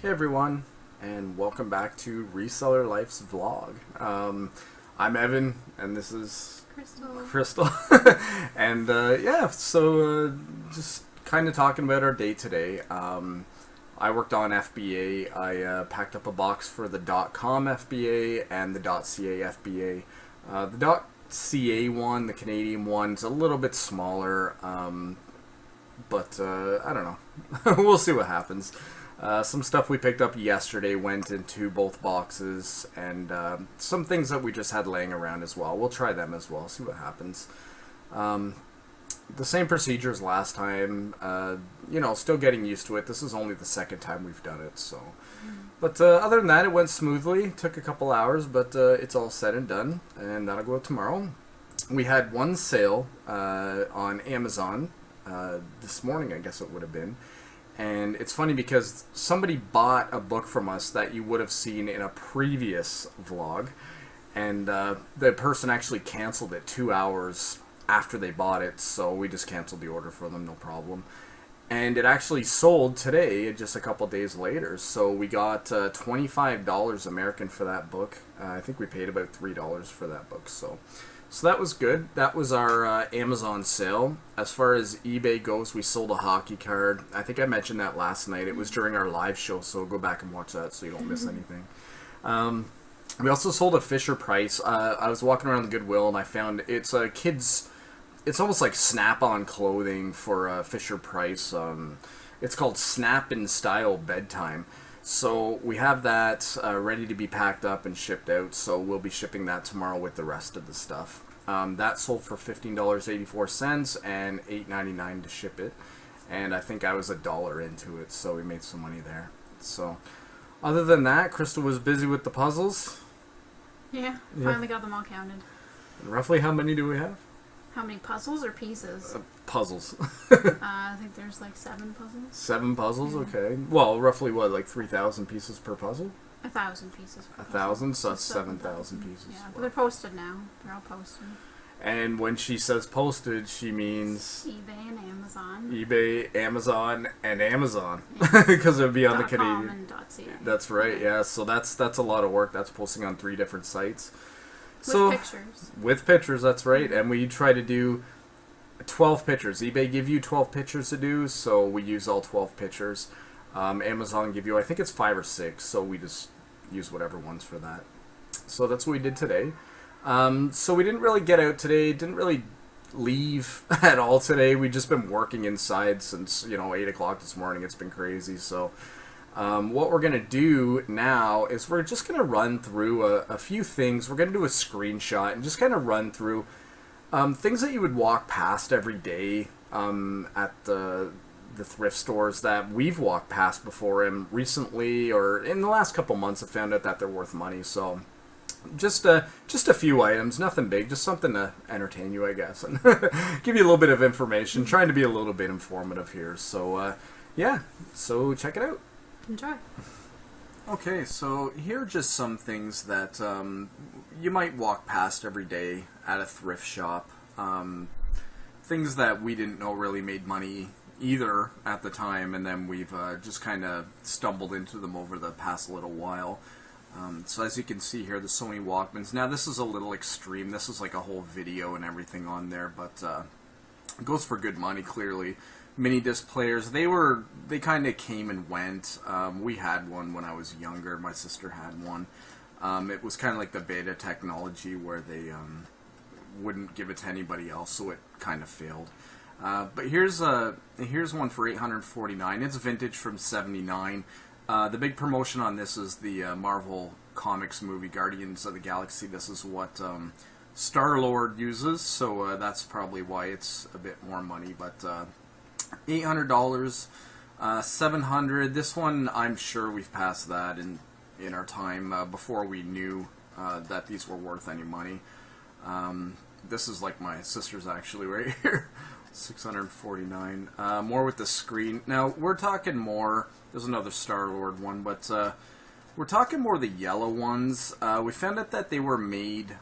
Hey everyone, and welcome back to Reseller Life's vlog. I'm Evan, and this is Crystal. And yeah, so just kind of talking about our day today. I worked on FBA. I packed up a box for the .com FBA and the .ca FBA. The .ca one, the Canadian one, is a little bit smaller, but I don't know. We'll see what happens. Some stuff we picked up yesterday went into both boxes, and some things that we just had laying around as well. We'll try them as well, see what happens. The same procedure as last time, you know, still getting used to it. This is only the second time we've done it, so. But other than that, it went smoothly. Took a couple hours, but it's all said and done, and that'll go out tomorrow. We had one sale on Amazon this morning, I guess it would have been. And it's funny because somebody bought a book from us that you would have seen in a previous vlog, and the person actually canceled it 2 hours after they bought it, so we just canceled the order for them, no problem. And it actually sold today, just a couple days later, so we got $25 American for that book. I think we paid about $3 for that book, so that was good. That was our Amazon sale. As far as eBay goes, we sold a hockey card. I think I mentioned that last night. It was during our live show, so go back and watch that so you don't miss anything. We also sold a Fisher-Price. I was walking around the Goodwill and I found it's a kids. It's almost like Snap-on clothing for Fisher-Price. It's called Snap in Style Bedtime. So we have that ready to be packed up and shipped out, so we'll be shipping that tomorrow with the rest of the stuff. That sold for $15.84 and $8.99 to ship it, and I think I was $1 into it, so we made some money there. So other than that, Crystal was busy with the puzzles. Yeah, finally got them all counted. And roughly how many do we have? How many puzzles or pieces? Puzzles. I think there's like 7 puzzles. 7 puzzles, Yeah. okay. Well, roughly what, like 3,000 pieces per puzzle? 1,000 pieces. 1,000, so that's 7,000 pieces. Yeah, but they're posted now. They're all posted. And when she says posted, she means eBay and Amazon. eBay, Amazon, and Amazon, because it would be on the Canadian. .com and .ca. That's right. Yeah. So that's a lot of work. That's posting on 3 different sites. With pictures. With pictures, that's right. And we try to do 12 pictures. eBay give you 12 pictures to do, so we use all 12 pictures. Amazon give you, I think it's 5 or 6, so we just use whatever ones for that. So that's what we did today. So we didn't really get out today, didn't really leave at all today. We've just been working inside since, 8 o'clock this morning. It's been crazy. So what we're going to do now is we're just going to run through a few things. We're going to do a screenshot and just kind of run through things that you would walk past every day at the thrift stores that we've walked past before, and recently or in the last couple months I found out that they're worth money. So just a few items, nothing big, just something to entertain you, I guess, and give you a little bit of information, trying to be a little bit informative here. So yeah, so check it out. Enjoy. Okay, so here are just some things that you might walk past every day at a thrift shop. Things that we didn't know really made money either at the time, and then we've just kind of stumbled into them over the past little while. So as you can see here, the Sony Walkmans. Now this is a little extreme. This is like a whole video and everything on there, but it goes for good money, clearly. Mini disc players, they kind of came and went. We had one when I was younger. My sister had one. It was kind of like the beta technology where they wouldn't give it to anybody else, so it kind of failed. But here's one for $849. It's vintage from '79. The big promotion on this is the Marvel Comics movie Guardians of the Galaxy. This is what Star-Lord uses, so that's probably why it's a bit more money. But $800, $700. This one, I'm sure we've passed that in our time before we knew that these were worth any money. This is like my sister's actually right here. $649. More with the screen. Now we're talking more. There's another Star-Lord one, but we're talking more the yellow ones. We found out that they were made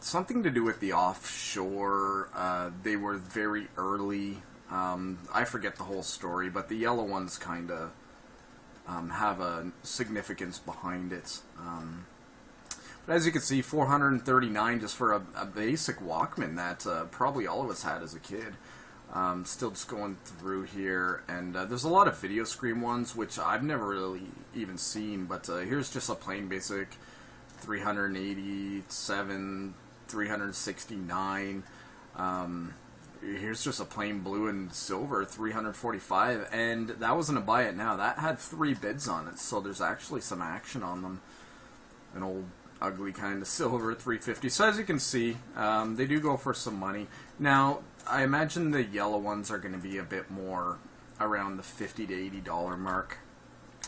something to do with the offshore. They were very early. I forget the whole story, but the yellow one's kind of have a significance behind it. But as you can see, $439 just for a basic Walkman that probably all of us had as a kid. Still just going through here, and there's a lot of video screen ones which I've never really even seen, but here's just a plain basic 387, 369. Here's just a plain blue and silver 345, and that wasn't a buy it now. That had 3 bids on it, so there's actually some action on them. An old ugly kind of silver 350. So as you can see, they do go for some money. Now, I imagine the yellow ones are going to be a bit more around the $50 to $80 mark.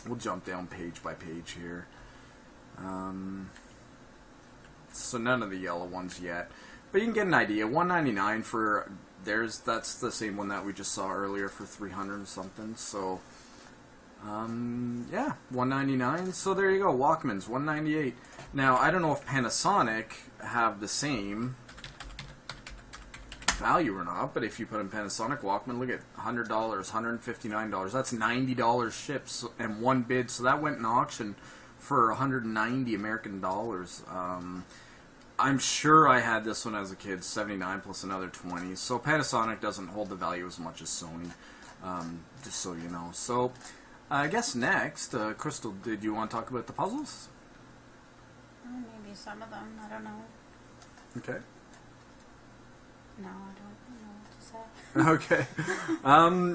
We'll jump down page by page here. So none of the yellow ones yet, but you can get an idea. $199 for that's the same one that we just saw earlier for 300 and something. So yeah, $199. So there you go, Walkmans, $198. Now I don't know if Panasonic have the same value or not, but if you put in Panasonic Walkman, look at $100, $159. That's $90 ships and 1 bid. So that went in auction for 190 American dollars. I'm sure I had this one as a kid, 79 plus another 20. So Panasonic doesn't hold the value as much as Sony, just so you know. So I guess next, Crystal, did you want to talk about the puzzles? Maybe some of them. I don't know. Okay. No, I don't know what to say. Okay.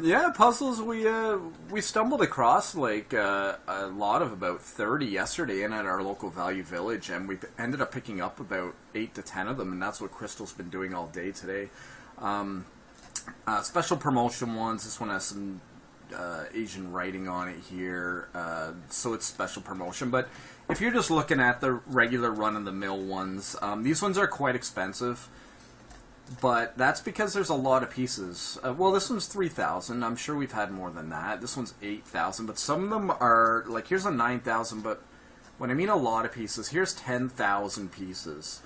Yeah, puzzles we stumbled across like a lot of about 30 yesterday in at our local Value Village, and we ended up picking up about 8 to 10 of them, and that's what Crystal's been doing all day today. Special promotion ones. This one has some Asian writing on it here, so it's special promotion. But if you're just looking at the regular run-of-the-mill ones, these ones are quite expensive. But that's because there's a lot of pieces. Well, this one's 3,000. I'm sure we've had more than that. This one's 8,000. But some of them are, like, here's a 9,000. But when I mean a lot of pieces, here's 10,000 pieces.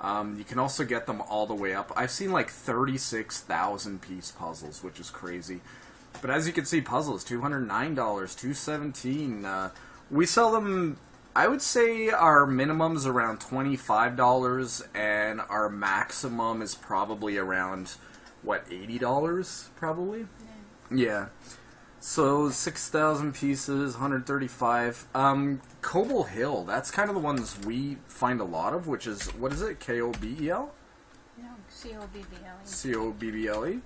You can also get them all the way up. I've seen, like, 36,000 piece puzzles, which is crazy. But as you can see, puzzles, $209, $217. We sell them... I would say our minimum's around $25, and our maximum is probably around, what, $80, probably? Yeah. So, 6,000 pieces, 135. Cobble Hill, that's kind of the ones we find a lot of, which is, what is it, K-O-B-E-L? No, C-O-B-B-L-E. C-O-B-B-L-E?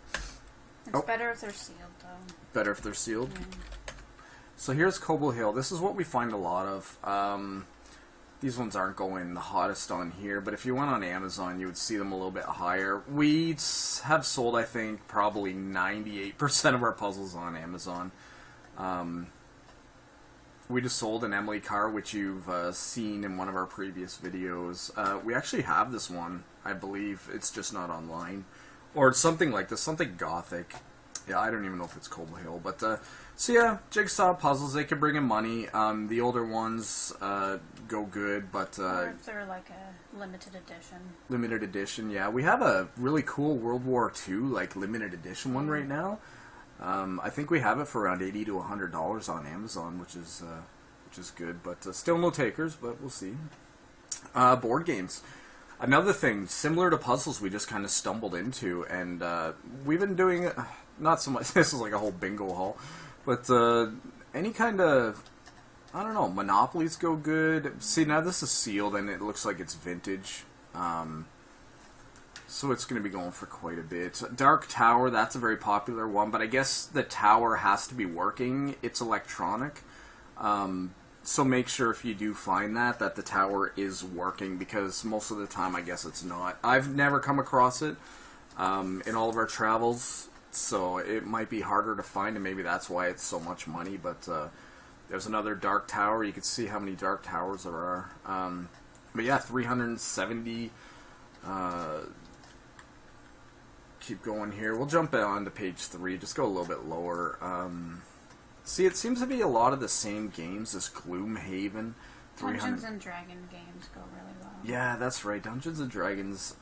It's better if they're sealed, though. Better if they're sealed? Yeah. So here's Cobble Hill. This is what we find a lot of. These ones aren't going the hottest on here, but if you went on Amazon, you would see them a little bit higher. We have sold, I think, probably 98% of our puzzles on Amazon. We just sold an Emily car, which you've seen in one of our previous videos. We actually have this one, I believe. It's just not online. Or something like this, something gothic. Yeah, I don't even know if it's Cobble Hill, but so yeah, jigsaw puzzles, they can bring in money. The older ones go good, but or if they're like a limited edition. Limited edition, yeah. We have a really cool World War II like limited edition one right now. I think we have it for around $80 to $100 on Amazon, which is good, but still no takers, but we'll see. Board games. Another thing, similar to puzzles, we just kind of stumbled into, and we've been doing, not so much, this is like a whole bingo haul, but any kind of, I don't know, Monopolies go good. See, now this is sealed, and it looks like it's vintage, so it's going to be going for quite a bit. Dark Tower, that's a very popular one, but I guess the tower has to be working. It's electronic. So make sure if you do find that the tower is working, because most of the time I guess it's not. I've never come across it in all of our travels, so it might be harder to find, and maybe that's why it's so much money, but there's another Dark Tower. You can see how many Dark Towers there are. But yeah, 370. Keep going here. We'll jump on to page 3. Just go a little bit lower. See, it seems to be a lot of the same games as Gloomhaven. Dungeons and Dragon games go really well. Yeah, that's right. Dungeons and Dragons.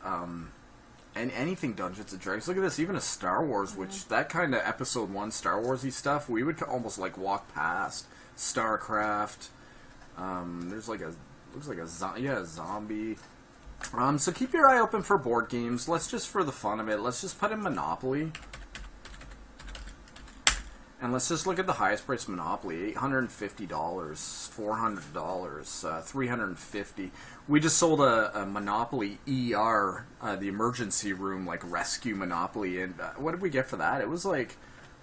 and anything Dungeons and Dragons. Look at this, even a Star Wars, which that kind of Episode 1 Star Warsy stuff, we would almost like walk past. StarCraft. There's like a looks like a zombie. So keep your eye open for board games. Let's just, for the fun of it, let's just put in Monopoly. And let's just look at the highest price Monopoly. $850, $400, $350. We just sold a Monopoly ER, the emergency room, like rescue Monopoly, and what did we get for that? It was like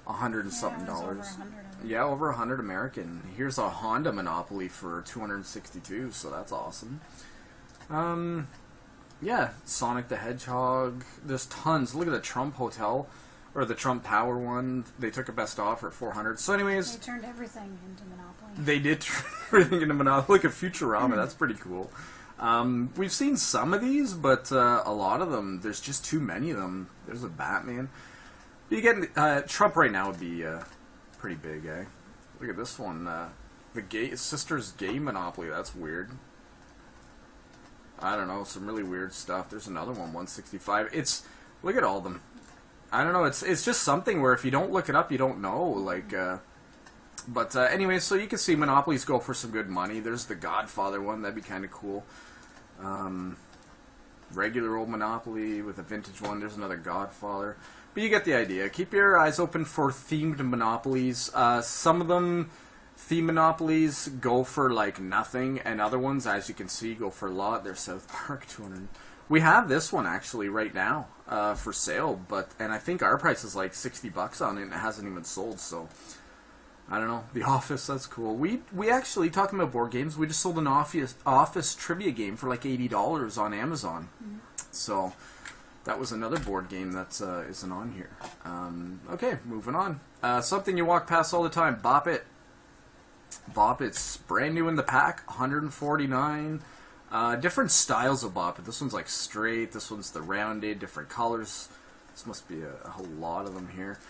$100 and something dollars. Yeah, over 100 American. Here's a Honda Monopoly for 262, so that's awesome. Yeah, Sonic the Hedgehog. There's tons. Look at the Trump Hotel, or the Trump Tower one. They took a best offer at 400. So anyways, they turned everything into Monopoly. They did turn everything into Monopoly. Look at Futurama. That's pretty cool. We've seen some of these, but a lot of them, there's just too many of them. There's a Batman. You get Trump right now would be pretty big, eh? Look at this one. The Sisters Gay Monopoly. That's weird. I don't know, some really weird stuff. There's another one, 165. Look at all of them. I don't know, it's just something where if you don't look it up, you don't know. Like, but anyway, so you can see Monopolies go for some good money. There's the Godfather one, that'd be kind of cool. Regular old Monopoly with a vintage one. There's another Godfather. But you get the idea. Keep your eyes open for themed Monopolies. Some of them, theme Monopolies, go for like nothing, and other ones, as you can see, go for a lot. There's South Park 200. We have this one actually right now for sale, and I think our price is like $60 on it, and it hasn't even sold. So I don't know. The Office, that's cool. We actually, talking about board games, we just sold an Office trivia game for like $80 on Amazon. So that was another board game that isn't on here. Okay, moving on. Something you walk past all the time. Bop It. Bop It's brand new in the pack. $149. Different styles of Bop It. This one's like straight. This one's the rounded. Different colors. This must be a whole lot of them here.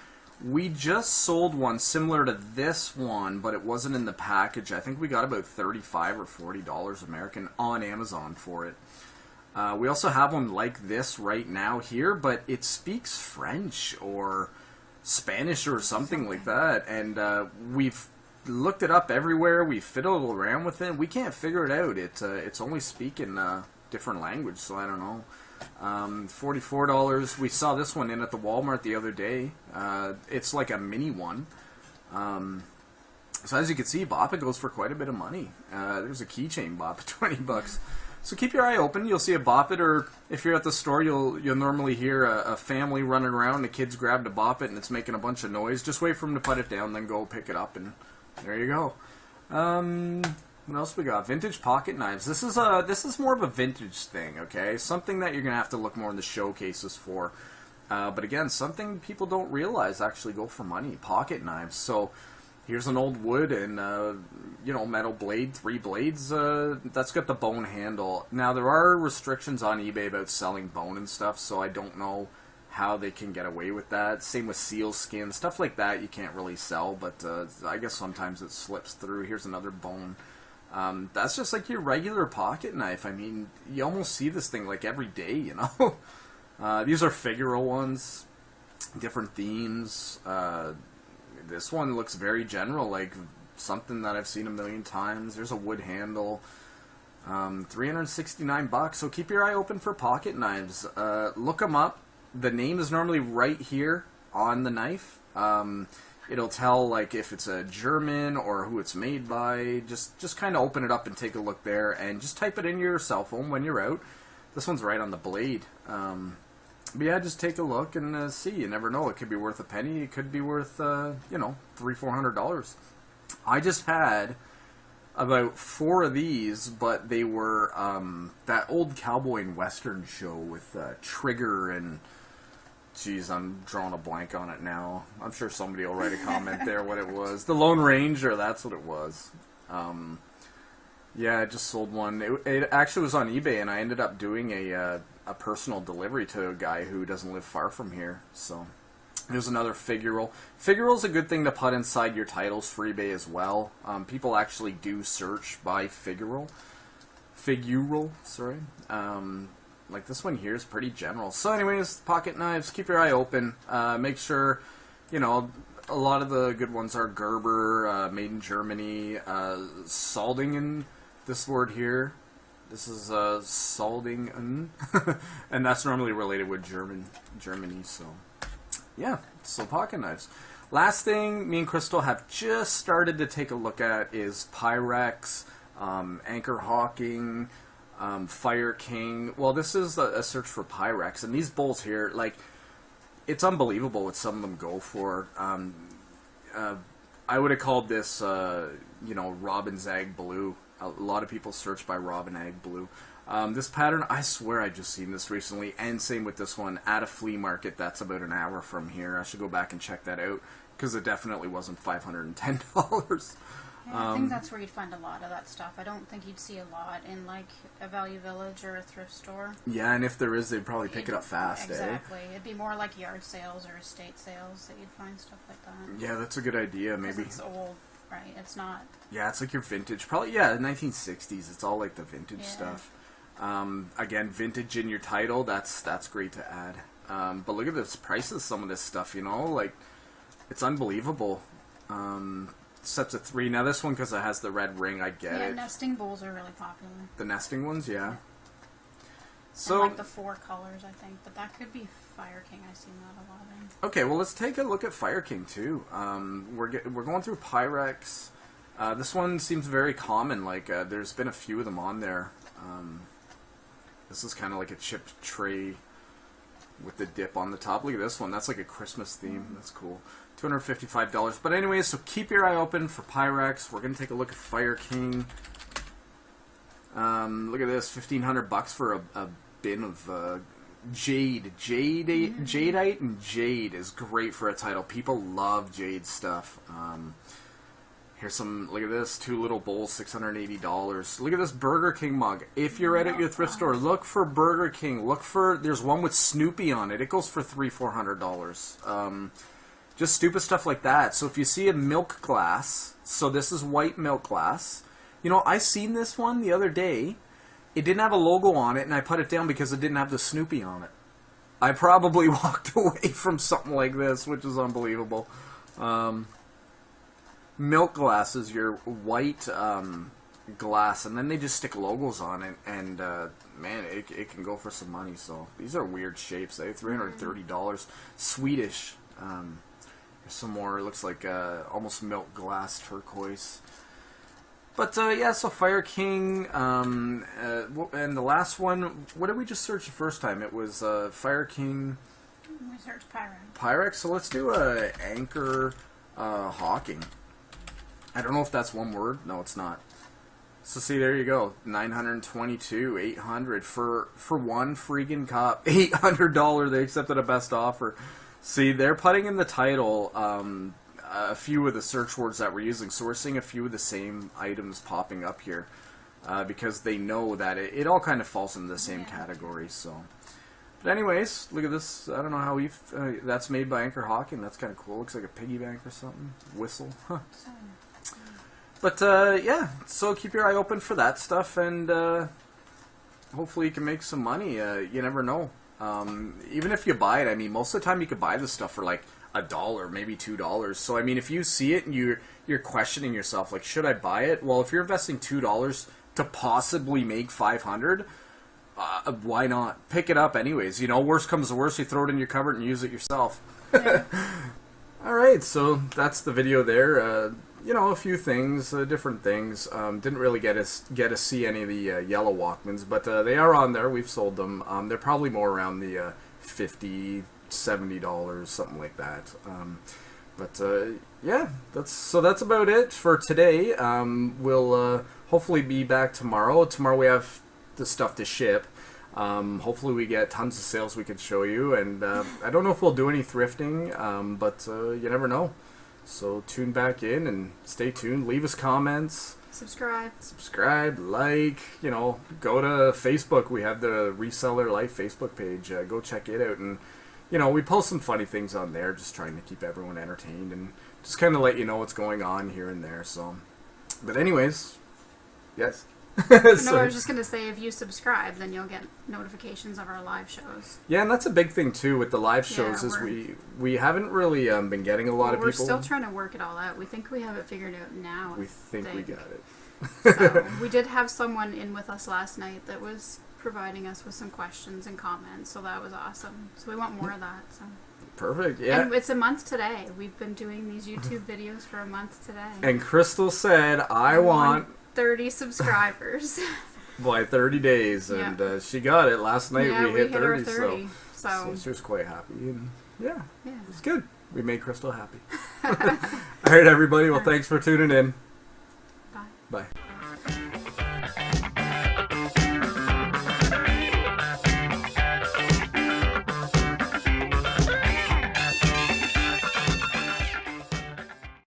We just sold one similar to this one, but it wasn't in the package. I think we got about $35 or $40 American on Amazon for it. We also have one like this right now here, but it speaks French or Spanish or something like that. And we've looked it up everywhere. We fiddled around with it. We can't figure it out. It's only speaking different language, so I don't know. $44. We saw this one in at the Walmart the other day. It's like a mini one. So as you can see, Bop It goes for quite a bit of money. There's a keychain Bop It, $20. So keep your eye open. You'll see a Bop It, or if you're at the store, you'll normally hear a family running around. The kids grabbed a Bop It and it's making a bunch of noise. Just wait for them to put it down, then go pick it up, and there you go. What else we got? Vintage pocket knives. This is more of a vintage thing, okay? Something that you're gonna have to look more in the showcases for. But again, something people don't realize actually go for money. Pocket knives. So here's an old wood and metal blade, 3 blades. That's got the bone handle. Now there are restrictions on eBay about selling bone and stuff, so I don't know how they can get away with that. Same with seal skin, stuff like that you can't really sell, but I guess sometimes it slips through. Here's another bone. That's just like your regular pocket knife. I mean, you almost see this thing like every day, you know. These are figural ones, different themes. This one looks very general, like something that I've seen a million times. There's a wood handle. $369. So keep your eye open for pocket knives. Look them up. The name is normally right here on the knife. It'll tell like if it's a German or who it's made by. Just kind of open it up and take a look there, and just type it in your cell phone when you're out. This one's right on the blade. But yeah, just take a look and see. You never know. It could be worth a penny. It could be worth $300-$400. I just had about 4 of these, but they were that old cowboy and western show with Trigger and. Jeez, I'm drawing a blank on it now. I'm sure somebody will write a comment there what it was. The Lone Ranger, that's what it was. Yeah, I just sold one. It actually was on eBay, and I ended up doing a personal delivery to a guy who doesn't live far from here. So there's another figural. Figural's a good thing to put inside your titles for eBay as well. People actually do search by figural. Sorry. like this one here is pretty general. So anyways, pocket knives, keep your eye open. Make sure, you know, a lot of the good ones are Gerber, made in Germany, Soldingen, this word here. This is Soldingen, and that's normally related with Germany, so yeah, so pocket knives. Last thing me and Crystal have just started to take a look at is Pyrex, Anchor Hocking, Fire King. Well, this is a search for Pyrex, and these bowls here, like, it's unbelievable what some of them go for. I would have called this, you know, Robin's Egg Blue. A lot of people search by Robin Egg Blue. This pattern, I swear I just seen this recently, and same with this one, at a flea market that's about an hour from here. I should go back and check that out, because it definitely wasn't $510. Yeah, I think that's where you'd find a lot of that stuff. I don't think you'd see a lot in, like, a Value Village or a thrift store. Yeah, and if there is, they'd probably pick it up fast, exactly. It'd be more like yard sales or estate sales that you'd find stuff like that. Yeah, that's a good idea, maybe. It's old, right? It's not... Yeah, it's like your vintage. Probably, yeah, 1960s. It's all like the vintage stuff. Again, vintage in your title, that's great to add. But look at the prices of some of this stuff, you know? Like, it's unbelievable. Sets of 3. Now this one, because it has the red ring, I get it. Yeah, nesting bowls are really popular. The nesting ones, yeah. So, and like the 4 colors, I think. But that could be Fire King. I've seen that a lot in. Okay, well, let's take a look at Fire King, too. We're going through Pyrex. This one seems very common. Like, there's been a few of them on there. This is kind of like a chipped tray with the dip on the top. Look at this one. That's like a Christmas theme. That's cool. $255. But anyways, so keep your eye open for Pyrex. We're going to take a look at Fire King. Look at this. $1,500 for a bin of jade. Jadeite and jade is great for a title. People love jade stuff. Here's some, look at this, 2 little bowls, $680. Look at this Burger King mug. If you're at your thrift store, look for Burger King. Look for, there's one with Snoopy on it. It goes for $300-400. Just stupid stuff like that. So if you see a milk glass, so this is white milk glass. You know, I seen this one the other day. It didn't have a logo on it, and I put it down because it didn't have the Snoopy on it. I probably walked away from something like this, which is unbelievable. Milk glass is your white glass, and then they just stick logos on it, and man, it can go for some money. So these are weird shapes. They $330. Swedish. There's some more. It looks like almost milk glass turquoise. But yeah, so Fire King, and the last one. What did we just search the first time? It was Fire King. We searched Pyrex. Pyrex. So let's do Anchor Hocking. I don't know if that's one word. No, it's not. So see, there you go. $922, $800 for one freaking cup. $800. They accepted a best offer. See, they're putting in the title a few of the search words that we're using. So we're seeing a few of the same items popping up here because they know that it all kind of falls into the same category. So, but anyways, look at this. I don't know how that's made by Anchor Hocking. That's kind of cool. Looks like a piggy bank or something. Whistle. Huh. But, yeah, so keep your eye open for that stuff, and hopefully you can make some money. You never know. Even if you buy it, I mean, most of the time you could buy this stuff for, like, $1, maybe $2. So, I mean, if you see it and you're questioning yourself, like, should I buy it? Well, if you're investing $2 to possibly make $500, why not? Pick it up anyways. You know, worst comes to worst, you throw it in your cupboard and use it yourself. Yeah. All right, so that's the video there. You know, a few things, different things. Didn't really get to see any of the yellow Walkmans, but they are on there. We've sold them. They're probably more around the $50, $70, something like that. But yeah, that's about it for today. We'll hopefully be back tomorrow. Tomorrow we have the stuff to ship. Hopefully we get tons of sales we can show you, and I don't know if we'll do any thrifting, but you never know. So tune back in and stay tuned. Leave us comments. Subscribe, like, you know, go to Facebook. We have the Reseller Life Facebook page. Go check it out. And, you know, we post some funny things on there, just trying to keep everyone entertained and just kind of let you know what's going on here and there. So, but anyways, yes. No, I was just going to say, if you subscribe, then you'll get notifications of our live shows. Yeah, and that's a big thing, too, with the live shows, is we haven't really been getting a lot of people. We're still trying to work it all out. We think we have it figured out now. We think we got it. So, we did have someone in with us last night that was providing us with some questions and comments, so that was awesome. So we want more of that. So. Perfect, yeah. And it's a month today. We've been doing these YouTube videos for a month today. And Crystal said, I want 30 subscribers. by 30 days, and she got it. Last night we hit 30, our 30 so she was quite happy. And yeah, it's good. We made Crystal happy. All right, everybody. Well, thanks for tuning in. Bye. Bye.